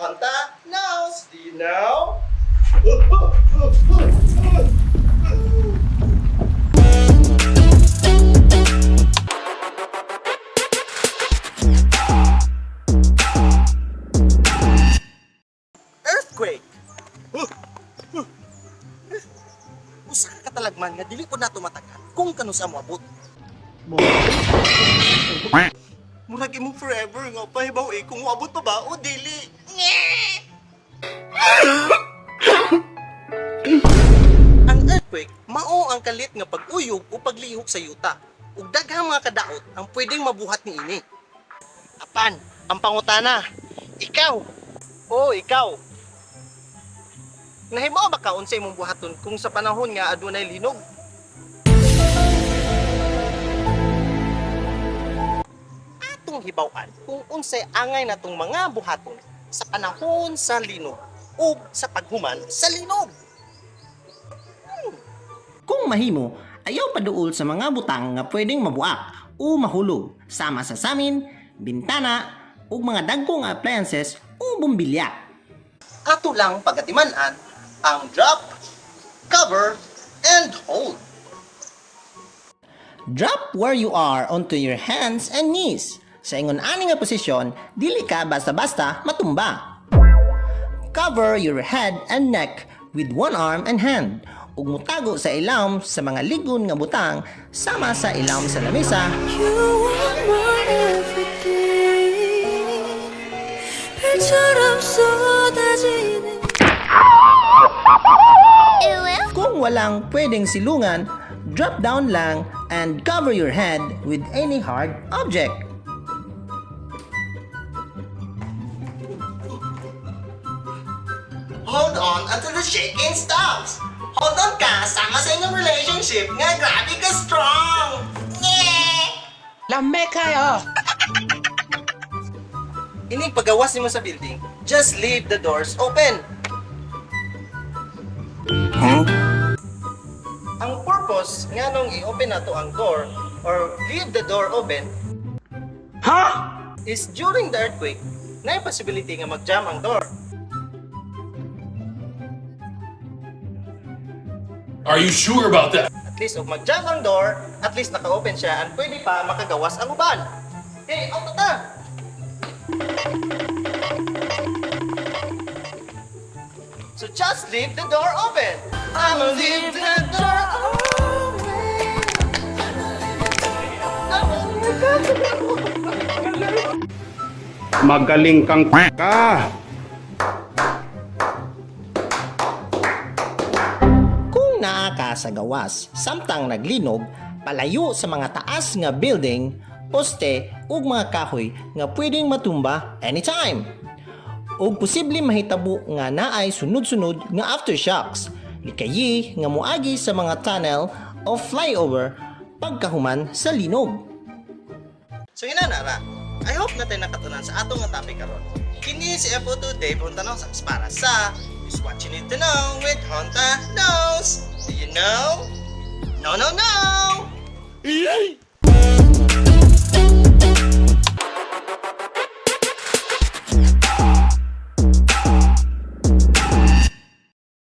Honta knows. Do you know? Earthquake. Usa ka katalagman nga dili ko na tumatagal kung kano sa moabot. Murag imong forever nga pahibaw kung moabot pa ba o dili. Ang earthquake mao ang kalit nga pag-uyog o paglihok sa yuta ug daghang mga kadaot ang pwedeng mabuhat niini. Apan, ang pangutana, ikaw nahibaw ba ka unsay imong buhaton kung sa panahon nga adunay linog? Atong hibaw-an kung unsay angay natong mga buhaton sa panahon sa linog o sa paghuman sa linog. Kung mahimo, ayaw paduol sa mga butang nga pwedeng mabuak o mahulog sama sa samin, bintana, ug mga dagkong appliances o bumbilya. Ato lang pagatiman-an ang drop, cover, and hold. Drop where you are onto your hands and knees. Sa ingon ani nga posisyon, dili ka basta-basta matumba. Cover your head and neck with one arm and hand ug mutago sa ilawom sa mga ligon nga butang sama sa ilawom sa lamesa. You are my everything. 별처럼 쏟아지는 Kung walang pwedeng silungan, drop down lang and cover your head with any hard object. Hold on until the shaking stops. Hold on ka sama sa inyong relationship nga grabe ka strong. Lame kayo! Ining pagawas nimo sa building, just leave the doors open. Ang purpose nga nung i-open nato ang door or leave the door open is during the earthquake, na yung possibility nga mag-jam ang door. Are you sure about that? At least, kung mag-jam ang door, at least naka-open siya and pwede pa makagawas ang uban. Hey, out na! So just leave the door open. I'ma leave the door Magaling kang ka. Kung naa ka sa gawas, samtang naglinog, palayo sa mga taas nga building, poste ug mga kahoy nga pwedeng matumba anytime. Ug posible mahitabo nga naay sunod-sunod nga aftershocks, likayi nga moagi sa mga tunnel o flyover pagkahuman sa linog. So yun na nara. I hope natin nakatunan sa atong nga topic karon. Kini si FO2 Dave Hontanong para sa Is What You Need to Know with Honta Knows. Do you know? No, no, no! Yay!